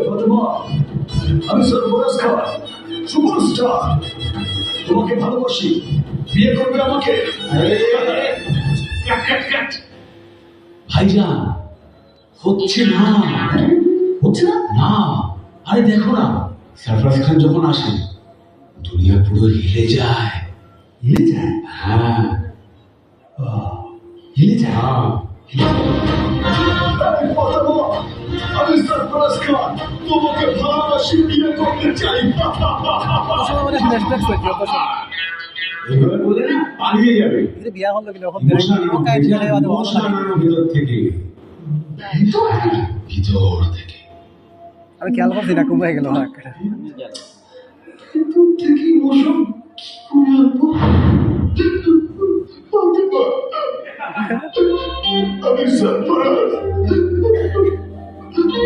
ফাতেমা, আমি সরফরাজ খান, সুপারস্টার। তোমাকে ভালোবাসি, বিয়ে করবে আমাকে? ভাইজান, হচ্ছে না। হচ্ছে না? না, আরে দেখো না, সরফরাজ খান যখন আসে দুনিয়া পুরো হিলে যায়। হিলে যায়? হ্যাঁ, হিলে যায়? হ্যাঁ। ফাতেমা, আমি সরফরাজ খান, তোমাকে ভালোবাসি, বিয়ে করতে চাই। এইভাবে বলে না পালিয়ে যাবে বিয়া হলো কিন্তু ভিতর থেকে। ভিতর থেকে আমি খেয়াল করছি না কমে গেল ভিতর থেকে মৌসুম কি করে আনবো? ফাতেমা, আমি সরফরাজ।